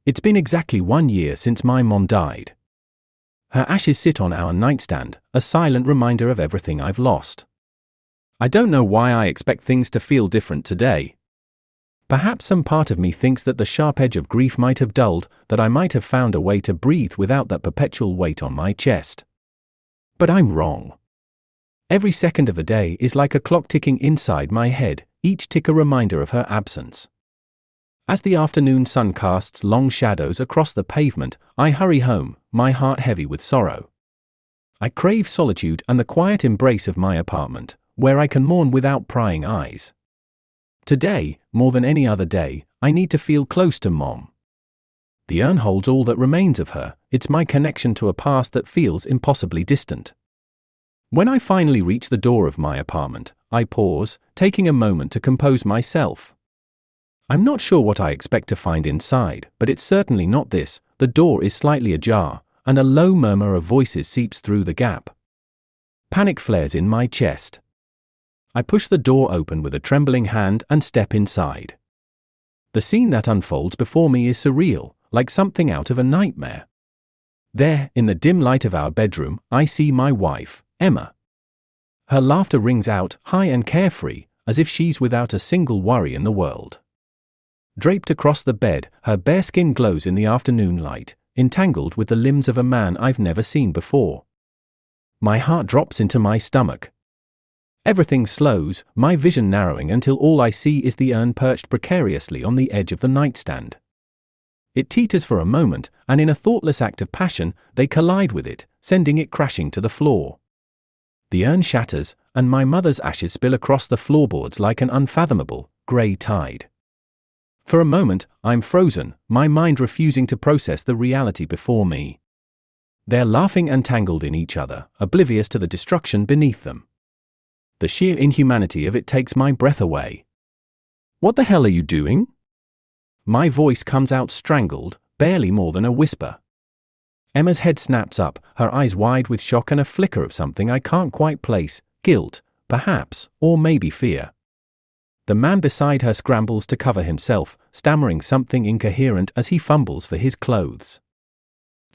It's been exactly 1 year since my mom died. Her ashes sit on our nightstand, a silent reminder of everything I've lost. I don't know why I expect things to feel different today. Perhaps some part of me thinks that the sharp edge of grief might have dulled, that I might have found a way to breathe without that perpetual weight on my chest. But I'm wrong. Every second of the day is like a clock ticking inside my head, each tick a reminder of her absence. As the afternoon sun casts long shadows across the pavement, I hurry home, my heart heavy with sorrow. I crave solitude and the quiet embrace of my apartment, where I can mourn without prying eyes. Today, more than any other day, I need to feel close to Mom. The urn holds all that remains of her. It's my connection to a past that feels impossibly distant. When I finally reach the door of my apartment, I pause, taking a moment to compose myself. I'm not sure what I expect to find inside, but it's certainly not this. The door is slightly ajar, and a low murmur of voices seeps through the gap. Panic flares in my chest. I push the door open with a trembling hand and step inside. The scene that unfolds before me is surreal, like something out of a nightmare. There, in the dim light of our bedroom, I see my wife, Emma. Her laughter rings out, high and carefree, as if she's without a single worry in the world. Draped across the bed, her bare skin glows in the afternoon light, entangled with the limbs of a man I've never seen before. My heart drops into my stomach. Everything slows, my vision narrowing until all I see is the urn perched precariously on the edge of the nightstand. It teeters for a moment, and in a thoughtless act of passion, they collide with it, sending it crashing to the floor. The urn shatters, and my mother's ashes spill across the floorboards like an unfathomable, grey tide. For a moment, I'm frozen, my mind refusing to process the reality before me. They're laughing and tangled in each other, oblivious to the destruction beneath them. The sheer inhumanity of it takes my breath away. "What the hell are you doing?" My voice comes out strangled, barely more than a whisper. Emma's head snaps up, her eyes wide with shock and a flicker of something I can't quite place, guilt, perhaps, or maybe fear. The man beside her scrambles to cover himself, stammering something incoherent as he fumbles for his clothes.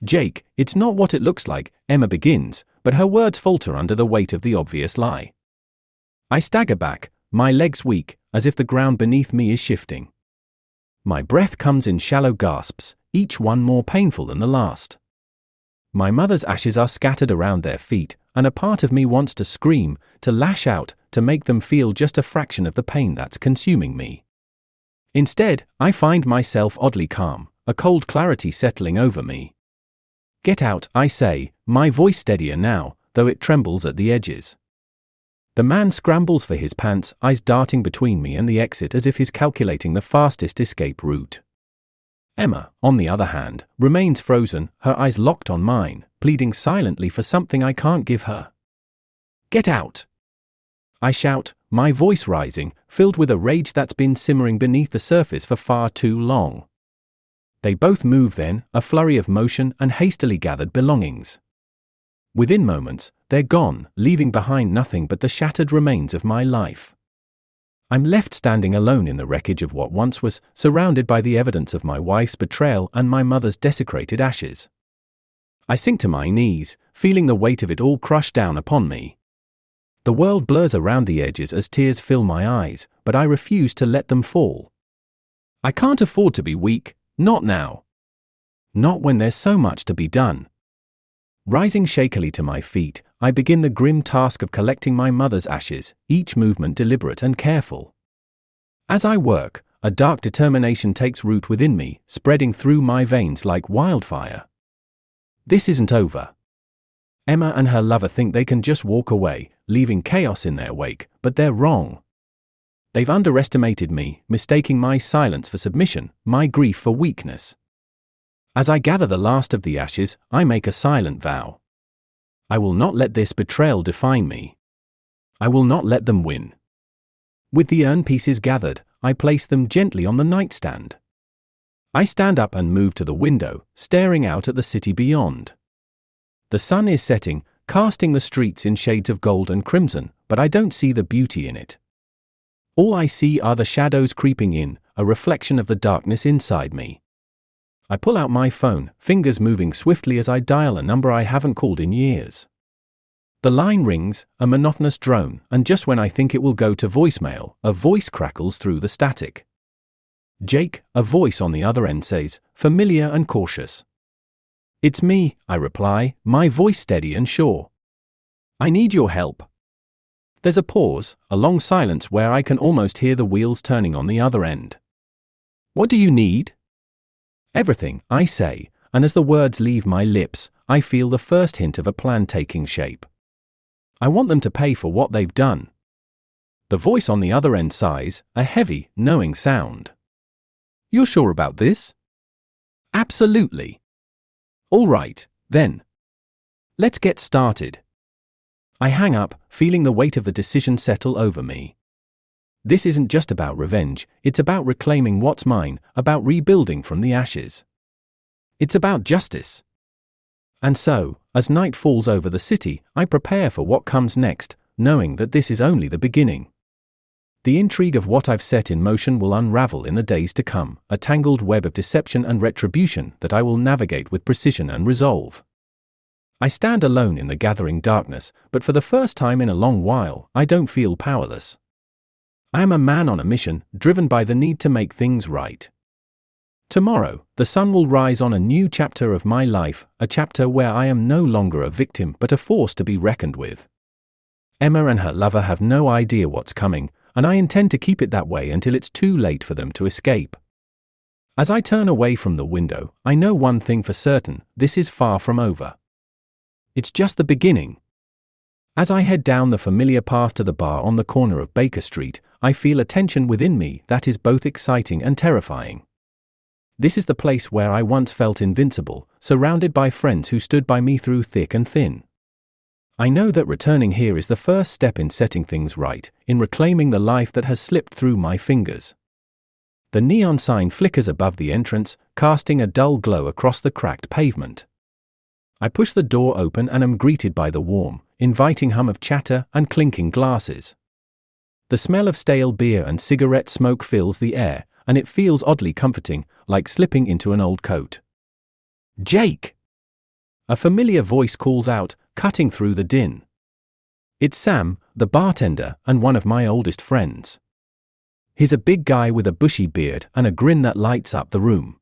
"Jake, it's not what it looks like," Emma begins, but her words falter under the weight of the obvious lie. I stagger back, my legs weak, as if the ground beneath me is shifting. My breath comes in shallow gasps, each one more painful than the last. My mother's ashes are scattered around their feet, and a part of me wants to scream, to lash out, to make them feel just a fraction of the pain that's consuming me. Instead, I find myself oddly calm, a cold clarity settling over me. "Get out," I say, my voice steadier now, though it trembles at the edges. The man scrambles for his pants, eyes darting between me and the exit as if he's calculating the fastest escape route. Emma, on the other hand, remains frozen, her eyes locked on mine, pleading silently for something I can't give her. "Get out!" I shout, my voice rising, filled with a rage that's been simmering beneath the surface for far too long. They both move then, a flurry of motion and hastily gathered belongings. Within moments, they're gone, leaving behind nothing but the shattered remains of my life. I'm left standing alone in the wreckage of what once was, surrounded by the evidence of my wife's betrayal and my mother's desecrated ashes. I sink to my knees, feeling the weight of it all crush down upon me. The world blurs around the edges as tears fill my eyes, but I refuse to let them fall. I can't afford to be weak, not now. Not when there's so much to be done. Rising shakily to my feet, I begin the grim task of collecting my mother's ashes, each movement deliberate and careful. As I work, a dark determination takes root within me, spreading through my veins like wildfire. This isn't over. Emma and her lover think they can just walk away, leaving chaos in their wake, but they're wrong. They've underestimated me, mistaking my silence for submission, my grief for weakness. As I gather the last of the ashes, I make a silent vow. I will not let this betrayal define me. I will not let them win. With the urn pieces gathered, I place them gently on the nightstand. I stand up and move to the window, staring out at the city beyond. The sun is setting, casting the streets in shades of gold and crimson, but I don't see the beauty in it. All I see are the shadows creeping in, a reflection of the darkness inside me. I pull out my phone, fingers moving swiftly as I dial a number I haven't called in years. The line rings, a monotonous drone, and just when I think it will go to voicemail, a voice crackles through the static. "Jake," a voice on the other end says, familiar and cautious. "It's me," I reply, my voice steady and sure. "I need your help." There's a pause, a long silence where I can almost hear the wheels turning on the other end. "What do you need?" "Everything," I say, and as the words leave my lips, I feel the first hint of a plan taking shape. I want them to pay for what they've done. The voice on the other end sighs, a heavy, knowing sound. "You're sure about this?" "Absolutely." "All right, then. Let's get started." I hang up, feeling the weight of the decision settle over me. This isn't just about revenge, it's about reclaiming what's mine, about rebuilding from the ashes. It's about justice. And so, as night falls over the city, I prepare for what comes next, knowing that this is only the beginning. The intrigue of what I've set in motion will unravel in the days to come, a tangled web of deception and retribution that I will navigate with precision and resolve. I stand alone in the gathering darkness, but for the first time in a long while, I don't feel powerless. I am a man on a mission, driven by the need to make things right. Tomorrow, the sun will rise on a new chapter of my life, a chapter where I am no longer a victim but a force to be reckoned with. Emma and her lover have no idea what's coming, and I intend to keep it that way until it's too late for them to escape. As I turn away from the window, I know one thing for certain: this is far from over. It's just the beginning. As I head down the familiar path to the bar on the corner of Baker Street, I feel a tension within me that is both exciting and terrifying. This is the place where I once felt invincible, surrounded by friends who stood by me through thick and thin. I know that returning here is the first step in setting things right, in reclaiming the life that has slipped through my fingers. The neon sign flickers above the entrance, casting a dull glow across the cracked pavement. I push the door open and am greeted by the warm, inviting hum of chatter and clinking glasses. The smell of stale beer and cigarette smoke fills the air, and it feels oddly comforting, like slipping into an old coat. "Jake!" A familiar voice calls out, cutting through the din. It's Sam, the bartender, and one of my oldest friends. He's a big guy with a bushy beard and a grin that lights up the room.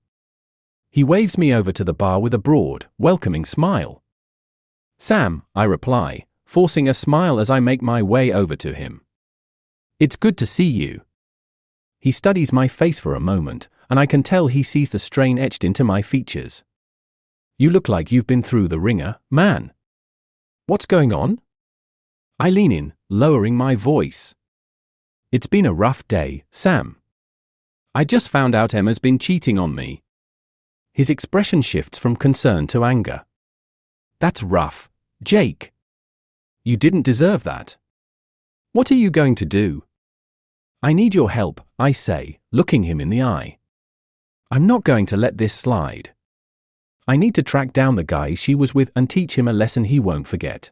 He waves me over to the bar with a broad, welcoming smile. "Sam," I reply, forcing a smile as I make my way over to him. "It's good to see you." He studies my face for a moment, and I can tell he sees the strain etched into my features. "You look like you've been through the ringer, man. What's going on?" I lean in, lowering my voice. "It's been a rough day, Sam. I just found out Emma's been cheating on me." His expression shifts from concern to anger. "That's rough, Jake. You didn't deserve that. What are you going to do?" "I need your help," I say, looking him in the eye. "I'm not going to let this slide. I need to track down the guy she was with and teach him a lesson he won't forget."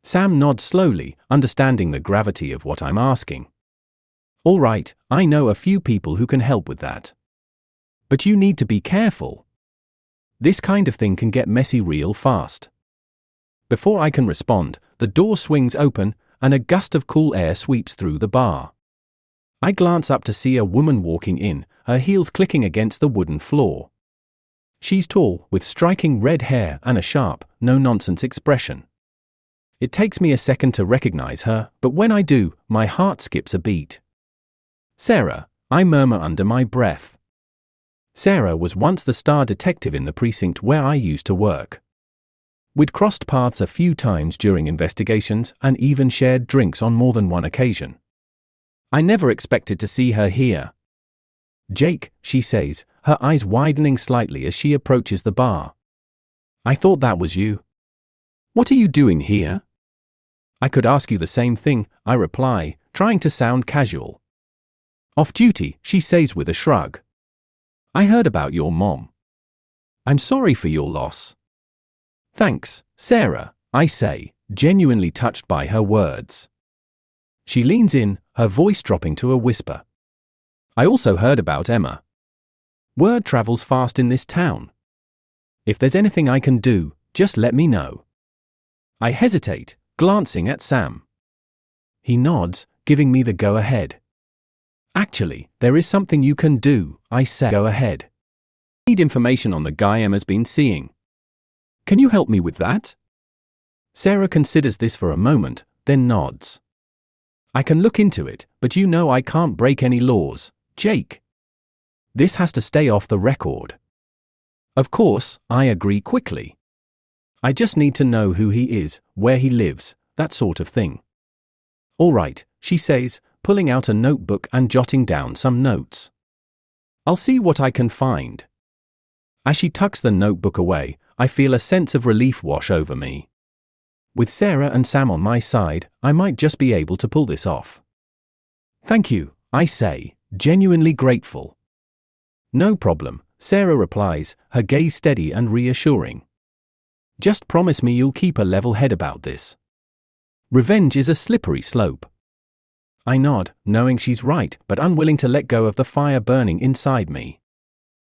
Sam nods slowly, understanding the gravity of what I'm asking. "All right, I know a few people who can help with that. But you need to be careful. This kind of thing can get messy real fast." Before I can respond, the door swings open, and a gust of cool air sweeps through the bar. I glance up to see a woman walking in, her heels clicking against the wooden floor. She's tall, with striking red hair and a sharp, no-nonsense expression. It takes me a second to recognize her, but when I do, my heart skips a beat. "Sarah," I murmur under my breath. Sarah was once the star detective in the precinct where I used to work. We'd crossed paths a few times during investigations and even shared drinks on more than one occasion. I never expected to see her here. "Jake," she says, her eyes widening slightly as she approaches the bar. "I thought that was you. What are you doing here?" "I could ask you the same thing," I reply, trying to sound casual. "Off duty," she says with a shrug. "I heard about your mom. I'm sorry for your loss." "Thanks, Sarah," I say, genuinely touched by her words. She leans in, her voice dropping to a whisper. "I also heard about Emma." Word travels fast in this town. If there's anything I can do, just let me know. I hesitate, glancing at Sam. He nods, giving me the go-ahead. Actually, there is something you can do, I say. Go ahead. I need information on the guy Emma's been seeing. Can you help me with that? Sarah considers this for a moment, then nods. I can look into it, but you know I can't break any laws, Jake. This has to stay off the record. Of course, I agree quickly. I just need to know who he is, where he lives, that sort of thing. All right, she says, pulling out a notebook and jotting down some notes. I'll see what I can find. As she tucks the notebook away, I feel a sense of relief wash over me. With Sarah and Sam on my side, I might just be able to pull this off. Thank you, I say, genuinely grateful. No problem, Sarah replies, her gaze steady and reassuring. Just promise me you'll keep a level head about this. Revenge is a slippery slope. I nod, knowing she's right, but unwilling to let go of the fire burning inside me.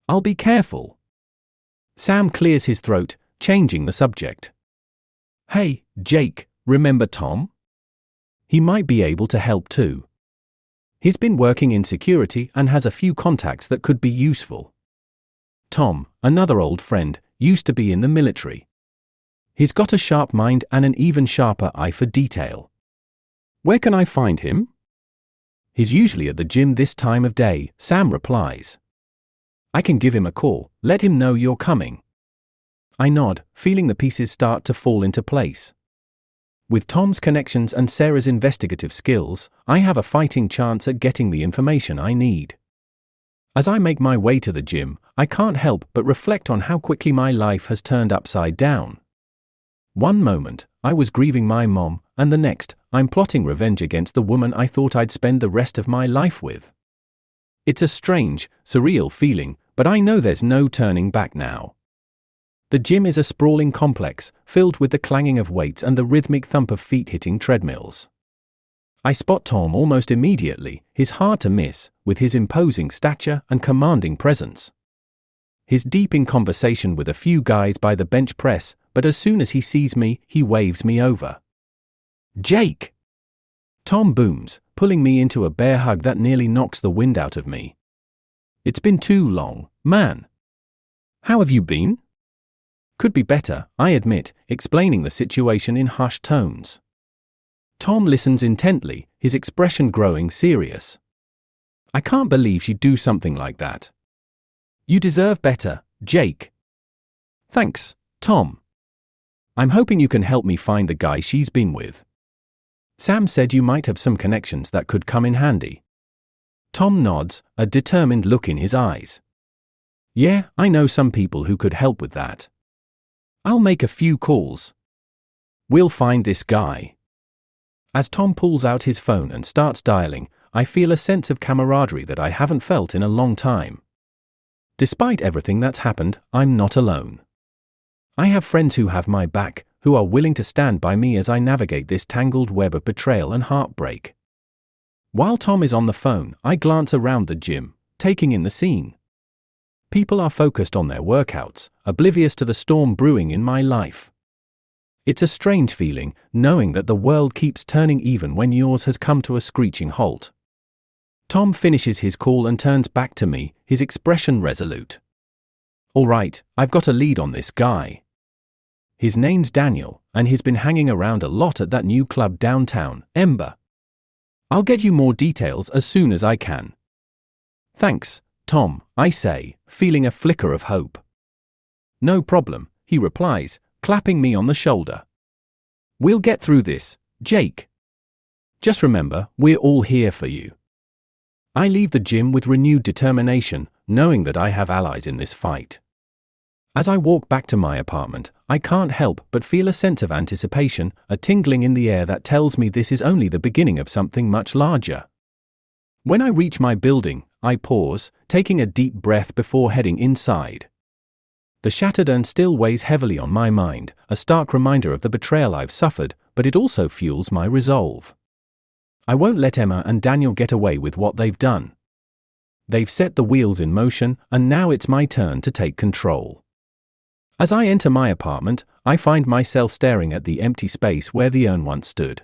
I'll be careful. Sam clears his throat, changing the subject. Hey, Jake, remember Tom? He might be able to help too. He's been working in security and has a few contacts that could be useful. Tom, another old friend, used to be in the military. He's got a sharp mind and an even sharper eye for detail. Where can I find him? He's usually at the gym this time of day, Sam replies. I can give him a call, let him know you're coming. I nod, feeling the pieces start to fall into place. With Tom's connections and Sarah's investigative skills, I have a fighting chance at getting the information I need. As I make my way to the gym, I can't help but reflect on how quickly my life has turned upside down. One moment, I was grieving my mom, and the next, I'm plotting revenge against the woman I thought I'd spend the rest of my life with. It's a strange, surreal feeling, but I know there's no turning back now. The gym is a sprawling complex, filled with the clanging of weights and the rhythmic thump of feet hitting treadmills. I spot Tom almost immediately, he's hard to miss, with his imposing stature and commanding presence. He's deep in conversation with a few guys by the bench press, but as soon as he sees me, he waves me over. Jake! Tom booms, pulling me into a bear hug that nearly knocks the wind out of me. It's been too long, man. How have you been? Could be better, I admit, explaining the situation in hushed tones. Tom listens intently, his expression growing serious. I can't believe she'd do something like that. You deserve better, Jake. Thanks, Tom. I'm hoping you can help me find the guy she's been with. Sam said you might have some connections that could come in handy. Tom nods, a determined look in his eyes. Yeah, I know some people who could help with that. I'll make a few calls. We'll find this guy. As Tom pulls out his phone and starts dialing, I feel a sense of camaraderie that I haven't felt in a long time. Despite everything that's happened, I'm not alone. I have friends who have my back, who are willing to stand by me as I navigate this tangled web of betrayal and heartbreak. While Tom is on the phone, I glance around the gym, taking in the scene. People are focused on their workouts, oblivious to the storm brewing in my life. It's a strange feeling, knowing that the world keeps turning even when yours has come to a screeching halt. Tom finishes his call and turns back to me, his expression resolute. All right, I've got a lead on this guy. His name's Daniel, and he's been hanging around a lot at that new club downtown, Ember. I'll get you more details as soon as I can. Thanks, Tom, I say, feeling a flicker of hope. No problem, he replies, clapping me on the shoulder. We'll get through this, Jake. Just remember, we're all here for you. I leave the gym with renewed determination, knowing that I have allies in this fight. As I walk back to my apartment, I can't help but feel a sense of anticipation, a tingling in the air that tells me this is only the beginning of something much larger. When I reach my building, I pause, taking a deep breath before heading inside. The shattered urn still weighs heavily on my mind, a stark reminder of the betrayal I've suffered, but it also fuels my resolve. I won't let Emma and Daniel get away with what they've done. They've set the wheels in motion, and now it's my turn to take control. As I enter my apartment, I find myself staring at the empty space where the urn once stood.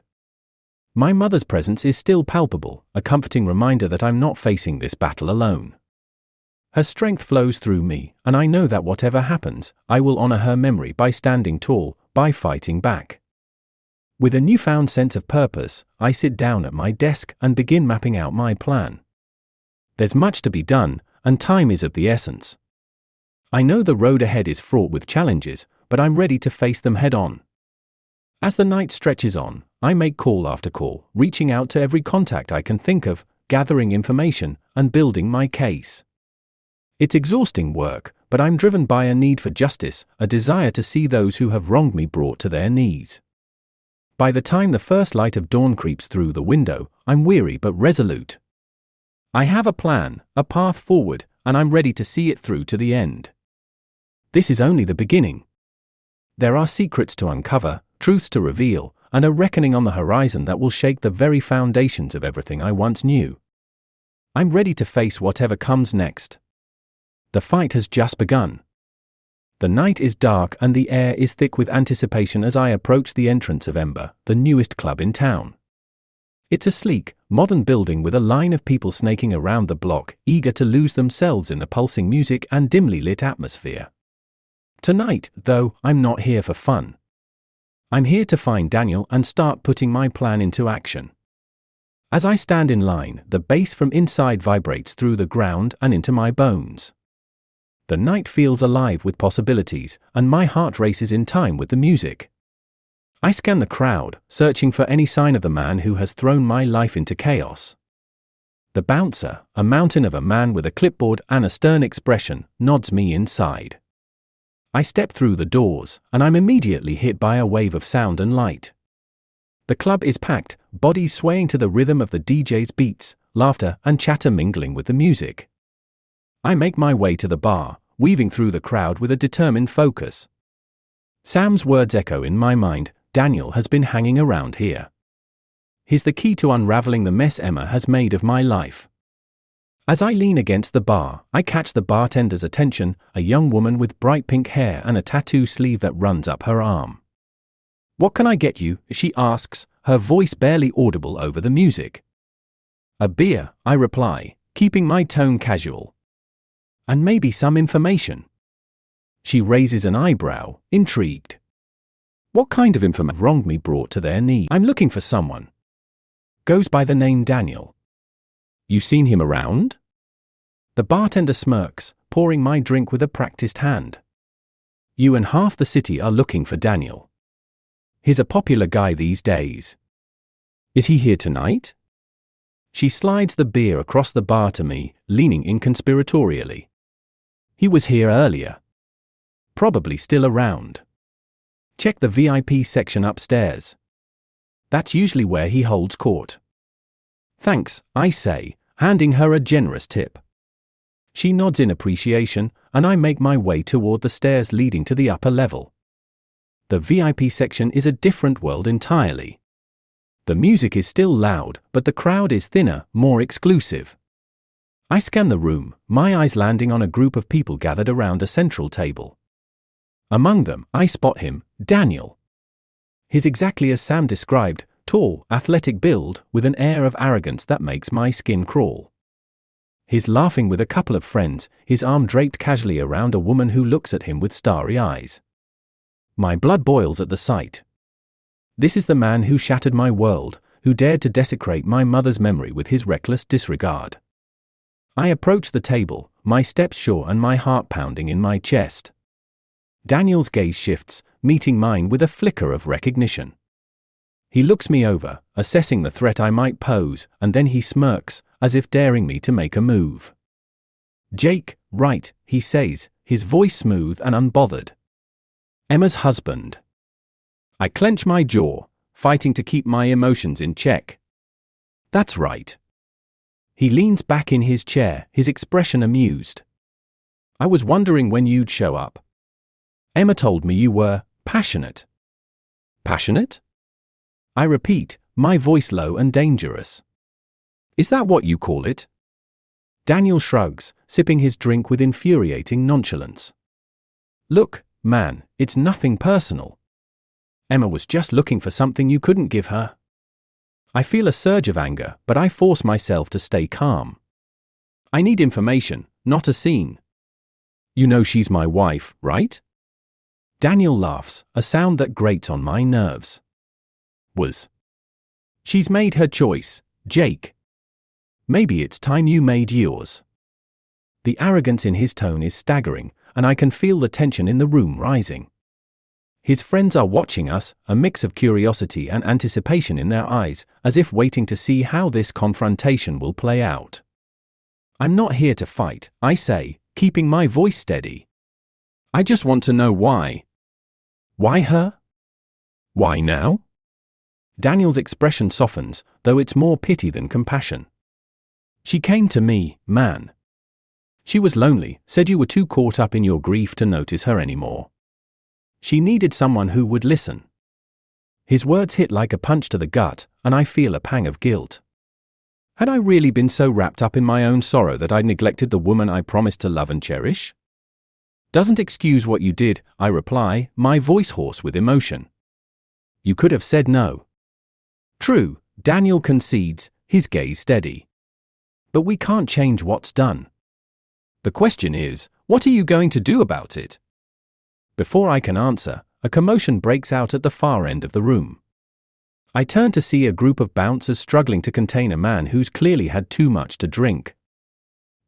My mother's presence is still palpable, a comforting reminder that I'm not facing this battle alone. Her strength flows through me, and I know that whatever happens, I will honor her memory by standing tall, by fighting back. With a newfound sense of purpose, I sit down at my desk and begin mapping out my plan. There's much to be done, and time is of the essence. I know the road ahead is fraught with challenges, but I'm ready to face them head on. As the night stretches on, I make call after call, reaching out to every contact I can think of, gathering information, and building my case. It's exhausting work, but I'm driven by a need for justice, a desire to see those who have wronged me brought to their knees. By the time the first light of dawn creeps through the window, I'm weary but resolute. I have a plan, a path forward, and I'm ready to see it through to the end. This is only the beginning. There are secrets to uncover, truths to reveal, and a reckoning on the horizon that will shake the very foundations of everything I once knew. I'm ready to face whatever comes next. The fight has just begun. The night is dark and the air is thick with anticipation as I approach the entrance of Ember, the newest club in town. It's a sleek, modern building with a line of people snaking around the block, eager to lose themselves in the pulsing music and dimly lit atmosphere. Tonight, though, I'm not here for fun. I'm here to find Daniel and start putting my plan into action. As I stand in line, the bass from inside vibrates through the ground and into my bones. The night feels alive with possibilities, and my heart races in time with the music. I scan the crowd, searching for any sign of the man who has thrown my life into chaos. The bouncer, a mountain of a man with a clipboard and a stern expression, nods me inside. I step through the doors, and I'm immediately hit by a wave of sound and light. The club is packed, bodies swaying to the rhythm of the DJ's beats, laughter and chatter mingling with the music. I make my way to the bar, weaving through the crowd with a determined focus. Sam's words echo in my mind. Daniel has been hanging around here. He's the key to unraveling the mess Emma has made of my life. As I lean against the bar, I catch the bartender's attention, a young woman with bright pink hair and a tattoo sleeve that runs up her arm. "What can I get you?" she asks, her voice barely audible over the music. "A beer," I reply, keeping my tone casual. "And maybe some information." She raises an eyebrow, intrigued. "What kind of information wronged me brought to their knees?" "I'm looking for someone. Goes by the name Daniel." "You seen him around?" The bartender smirks, pouring my drink with a practiced hand. "You and half the city are looking for Daniel. He's a popular guy these days." "Is he here tonight?" She slides the beer across the bar to me, leaning in conspiratorially. "He was here earlier. Probably still around. Check the VIP section upstairs. That's usually where he holds court." "Thanks," I say, handing her a generous tip. She nods in appreciation, and I make my way toward the stairs leading to the upper level. The VIP section is a different world entirely. The music is still loud, but the crowd is thinner, more exclusive. I scan the room, my eyes landing on a group of people gathered around a central table. Among them, I spot him, Daniel. He's exactly as Sam described, tall, athletic build, with an air of arrogance that makes my skin crawl. He's laughing with a couple of friends, his arm draped casually around a woman who looks at him with starry eyes. My blood boils at the sight. This is the man who shattered my world, who dared to desecrate my mother's memory with his reckless disregard. I approach the table, my steps sure and my heart pounding in my chest. Daniel's gaze shifts, meeting mine with a flicker of recognition. He looks me over, assessing the threat I might pose, and then he smirks, as if daring me to make a move. "Jake, right," he says, his voice smooth and unbothered. "Emma's husband." I clench my jaw, fighting to keep my emotions in check. "That's right." He leans back in his chair, his expression amused. "I was wondering when you'd show up. Emma told me you were passionate." "Passionate?" I repeat, my voice low and dangerous. "Is that what you call it?" Daniel shrugs, sipping his drink with infuriating nonchalance. Look, man, it's nothing personal. Emma was just looking for something you couldn't give her. I feel a surge of anger, but I force myself to stay calm. I need information, not a scene. You know she's my wife, right? Daniel laughs, a sound that grates on my nerves. She's made her choice, Jake. Maybe it's time you made yours. The arrogance in his tone is staggering, and I can feel the tension in the room rising. His friends are watching us, a mix of curiosity and anticipation in their eyes, as if waiting to see how this confrontation will play out. I'm not here to fight, I say, keeping my voice steady. I just want to know why. Why her? Why now? Daniel's expression softens, though it's more pity than compassion. She came to me, man. She was lonely, said you were too caught up in your grief to notice her anymore. She needed someone who would listen. His words hit like a punch to the gut, and I feel a pang of guilt. Had I really been so wrapped up in my own sorrow that I neglected the woman I promised to love and cherish? Doesn't excuse what you did, I reply, my voice hoarse with emotion. You could have said no. True, Daniel concedes, his gaze steady. But we can't change what's done. The question is, what are you going to do about it? Before I can answer, a commotion breaks out at the far end of the room. I turn to see a group of bouncers struggling to contain a man who's clearly had too much to drink.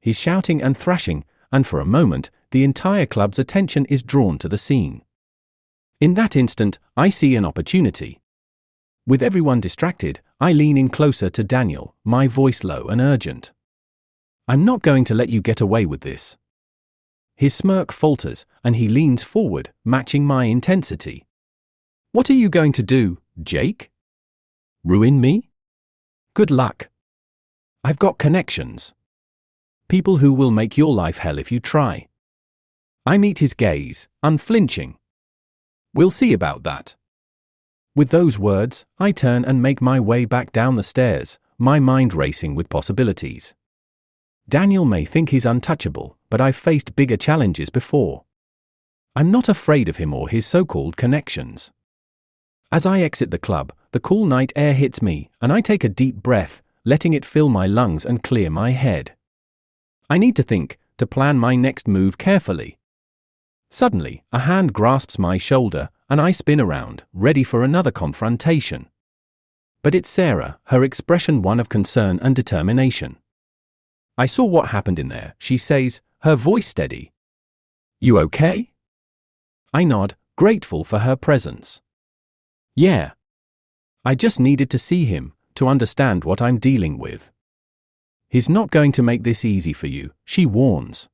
He's shouting and thrashing, and for a moment, the entire club's attention is drawn to the scene. In that instant, I see an opportunity. With everyone distracted, I lean in closer to Daniel, my voice low and urgent. I'm not going to let you get away with this. His smirk falters, and he leans forward, matching my intensity. What are you going to do, Jake? Ruin me? Good luck. I've got connections. People who will make your life hell if you try. I meet his gaze, unflinching. We'll see about that. With those words, I turn and make my way back down the stairs, my mind racing with possibilities. Daniel may think he's untouchable, but I've faced bigger challenges before. I'm not afraid of him or his so-called connections. As I exit the club, the cool night air hits me, and I take a deep breath, letting it fill my lungs and clear my head. I need to think, to plan my next move carefully. Suddenly, a hand grasps my shoulder, and I spin around, ready for another confrontation. But it's Sarah, her expression one of concern and determination. I saw what happened in there, she says, her voice steady. You okay? I nod, grateful for her presence. Yeah. I just needed to see him, to understand what I'm dealing with. He's not going to make this easy for you, she warns.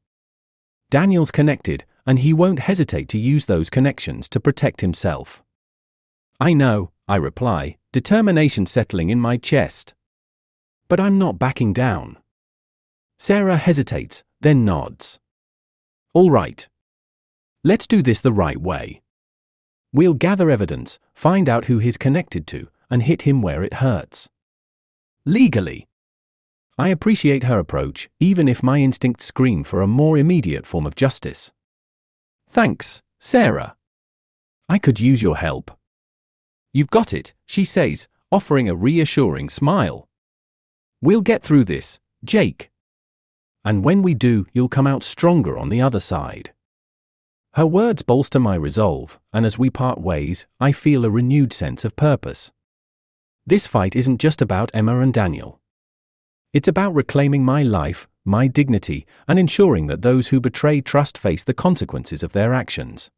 Daniel's connected, and he won't hesitate to use those connections to protect himself. I know, I reply, determination settling in my chest. But I'm not backing down. Sarah hesitates, then nods. All right. Let's do this the right way. We'll gather evidence, find out who he's connected to, and hit him where it hurts. Legally. I appreciate her approach, even if my instincts scream for a more immediate form of justice. Thanks, Sarah. I could use your help. You've got it, she says, offering a reassuring smile. We'll get through this, Jake. And when we do, you'll come out stronger on the other side. Her words bolster my resolve, and as we part ways, I feel a renewed sense of purpose. This fight isn't just about Emma and Daniel. It's about reclaiming my life, my dignity, and ensuring that those who betray trust face the consequences of their actions.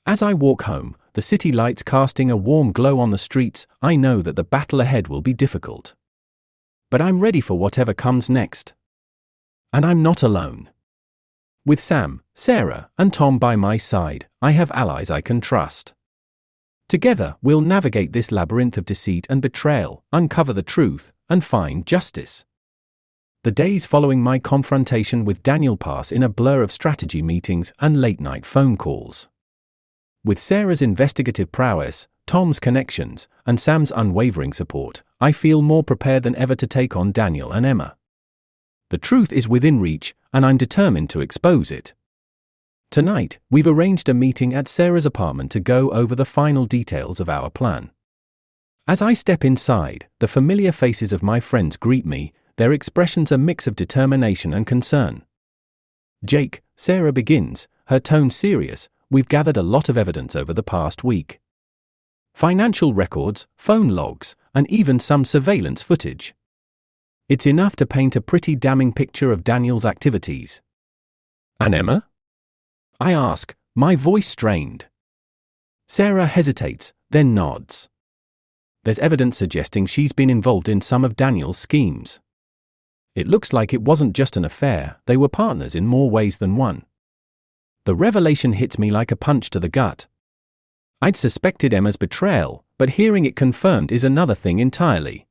As I walk home, the city lights casting a warm glow on the streets, I know that the battle ahead will be difficult. But I'm ready for whatever comes next. And I'm not alone. With Sam, Sarah, and Tom by my side, I have allies I can trust. Together, we'll navigate this labyrinth of deceit and betrayal, uncover the truth, and find justice. The days following my confrontation with Daniel pass in a blur of strategy meetings and late-night phone calls. With Sarah's investigative prowess, Tom's connections, and Sam's unwavering support, I feel more prepared than ever to take on Daniel and Emma. The truth is within reach, and I'm determined to expose it. Tonight, we've arranged a meeting at Sarah's apartment to go over the final details of our plan. As I step inside, the familiar faces of my friends greet me, their expressions a mix of determination and concern. "Jake," Sarah begins, her tone serious, "we've gathered a lot of evidence over the past week. Financial records, phone logs, and even some surveillance footage. It's enough to paint a pretty damning picture of Daniel's activities." "And Emma?" I ask, my voice strained. Sarah hesitates, then nods. There's evidence suggesting she's been involved in some of Daniel's schemes. It looks like it wasn't just an affair, they were partners in more ways than one. The revelation hits me like a punch to the gut. I'd suspected Emma's betrayal, but hearing it confirmed is another thing entirely.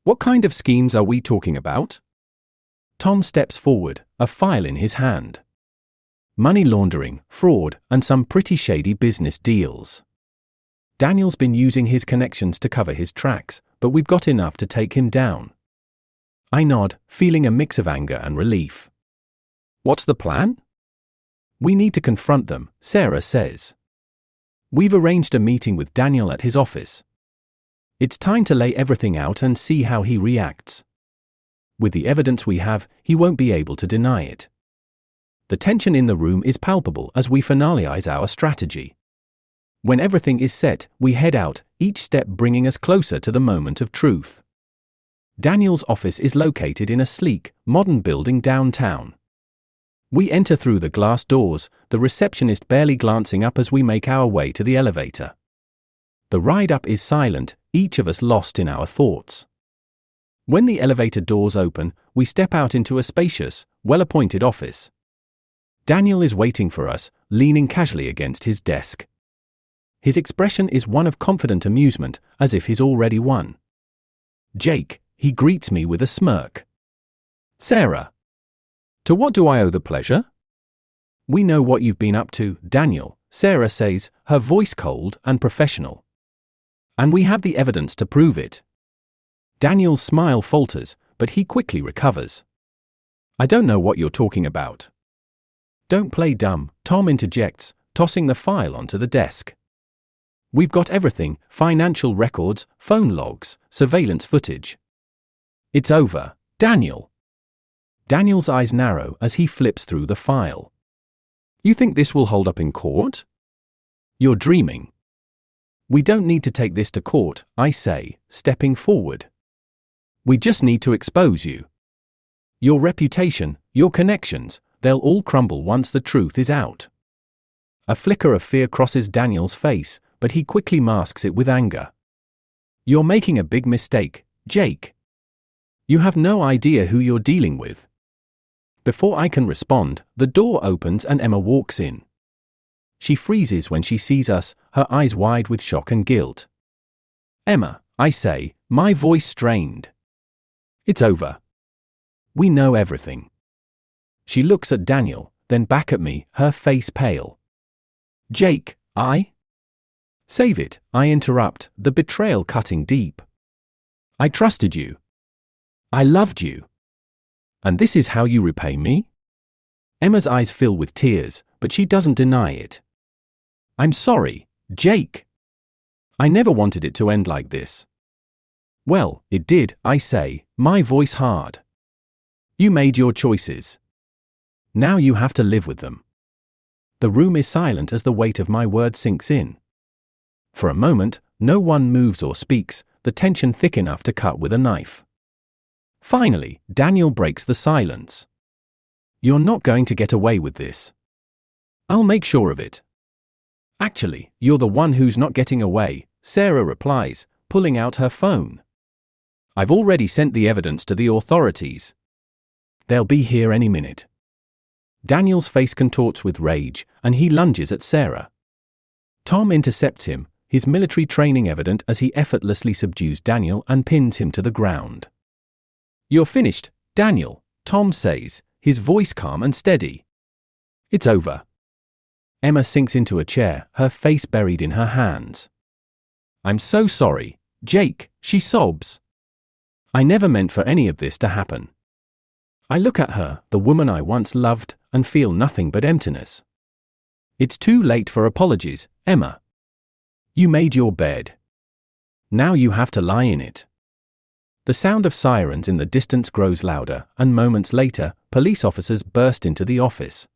"What kind of schemes are we talking about?" Tom steps forward, a file in his hand. "Money laundering, fraud, and some pretty shady business deals. Daniel's been using his connections to cover his tracks, but we've got enough to take him down." I nod, feeling a mix of anger and relief. "What's the plan?" "We need to confront them," Sarah says. "We've arranged a meeting with Daniel at his office. It's time to lay everything out and see how he reacts. With the evidence we have, he won't be able to deny it." The tension in the room is palpable as we finalize our strategy. When everything is set, we head out, each step bringing us closer to the moment of truth. Daniel's office is located in a sleek, modern building downtown. We enter through the glass doors, the receptionist barely glancing up as we make our way to the elevator. The ride up is silent, each of us lost in our thoughts. When the elevator doors open, we step out into a spacious, well-appointed office. Daniel is waiting for us, leaning casually against his desk. His expression is one of confident amusement, as if he's already won. "Jake," he greets me with a smirk. "Sarah." "To what do I owe the pleasure?" "We know what you've been up to, Daniel," Sarah says, her voice cold and professional. "And we have the evidence to prove it." Daniel's smile falters, but he quickly recovers. "I don't know what you're talking about." "Don't play dumb," Tom interjects, tossing the file onto the desk. "We've got everything, financial records, phone logs, surveillance footage." "It's over, Daniel." Daniel's eyes narrow as he flips through the file. "You think this will hold up in court?" "You're dreaming." "We don't need to take this to court," I say, stepping forward. "We just need to expose you. Your reputation, your connections, they'll all crumble once the truth is out." A flicker of fear crosses Daniel's face, but he quickly masks it with anger. "You're making a big mistake, Jake. You have no idea who you're dealing with." Before I can respond, the door opens and Emma walks in. She freezes when she sees us, her eyes wide with shock and guilt. "Emma," I say, my voice strained. "It's over. We know everything." She looks at Daniel, then back at me, her face pale. "Jake, Save it," I interrupt, the betrayal cutting deep. "I trusted you. I loved you. And this is how you repay me?" Emma's eyes fill with tears, but she doesn't deny it. "I'm sorry, Jake. I never wanted it to end like this." "Well, it did," I say, my voice hard. "You made your choices. Now you have to live with them." The room is silent as the weight of my words sinks in. For a moment, no one moves or speaks, the tension thick enough to cut with a knife. Finally, Daniel breaks the silence. "You're not going to get away with this. I'll make sure of it." "Actually, you're the one who's not getting away," Sarah replies, pulling out her phone. "I've already sent the evidence to the authorities. They'll be here any minute." Daniel's face contorts with rage, and he lunges at Sarah. Tom intercepts him, his military training evident as he effortlessly subdues Daniel and pins him to the ground. "You're finished, Daniel," Tom says, his voice calm and steady. "It's over." Emma sinks into a chair, her face buried in her hands. "I'm so sorry, Jake," she sobs. "I never meant for any of this to happen. I look at her, the woman I once loved, and feel nothing but emptiness. It's too late for apologies, Emma. You made your bed. Now you have to lie in it. The sound of sirens in the distance grows louder, and moments later, police officers burst into the office.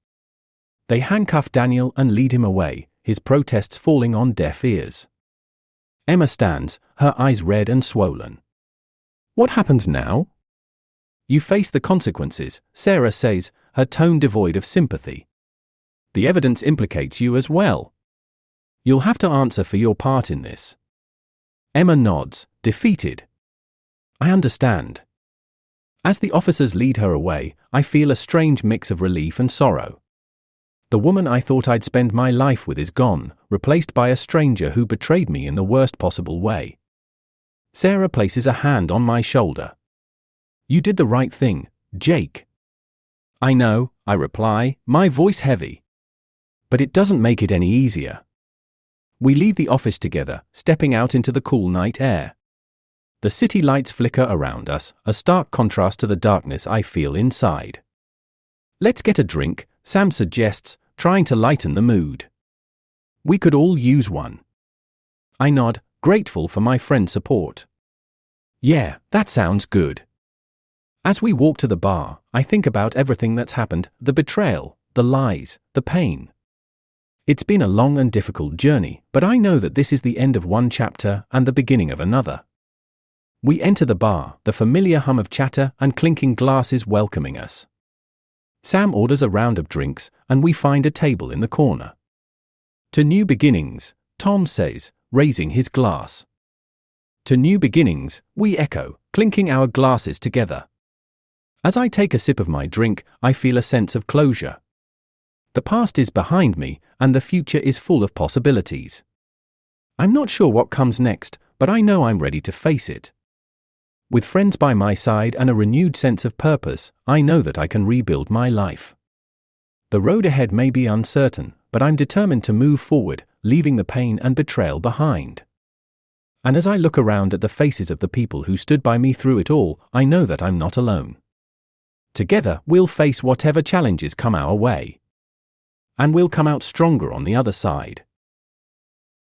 They handcuff Daniel and lead him away, his protests falling on deaf ears. Emma stands, her eyes red and swollen. What happens now? You face the consequences, Sarah says, her tone devoid of sympathy. The evidence implicates you as well. You'll have to answer for your part in this. Emma nods, defeated. I understand. As the officers lead her away, I feel a strange mix of relief and sorrow. The woman I thought I'd spend my life with is gone, replaced by a stranger who betrayed me in the worst possible way. Sarah places a hand on my shoulder. You did the right thing, Jake. I know, I reply, my voice heavy. But it doesn't make it any easier. We leave the office together, stepping out into the cool night air. The city lights flicker around us, a stark contrast to the darkness I feel inside. Let's get a drink, Sam suggests, trying to lighten the mood. We could all use one. I nod, grateful for my friend's support. Yeah, that sounds good. As we walk to the bar, I think about everything that's happened, the betrayal, the lies, the pain. It's been a long and difficult journey, but I know that this is the end of one chapter and the beginning of another. We enter the bar, the familiar hum of chatter and clinking glasses welcoming us. Sam orders a round of drinks, and we find a table in the corner. To new beginnings, Tom says, raising his glass. To new beginnings, we echo, clinking our glasses together. As I take a sip of my drink, I feel a sense of closure. The past is behind me, and the future is full of possibilities. I'm not sure what comes next, but I know I'm ready to face it. With friends by my side and a renewed sense of purpose, I know that I can rebuild my life. The road ahead may be uncertain, but I'm determined to move forward, leaving the pain and betrayal behind. And as I look around at the faces of the people who stood by me through it all, I know that I'm not alone. Together, we'll face whatever challenges come our way. And we'll come out stronger on the other side.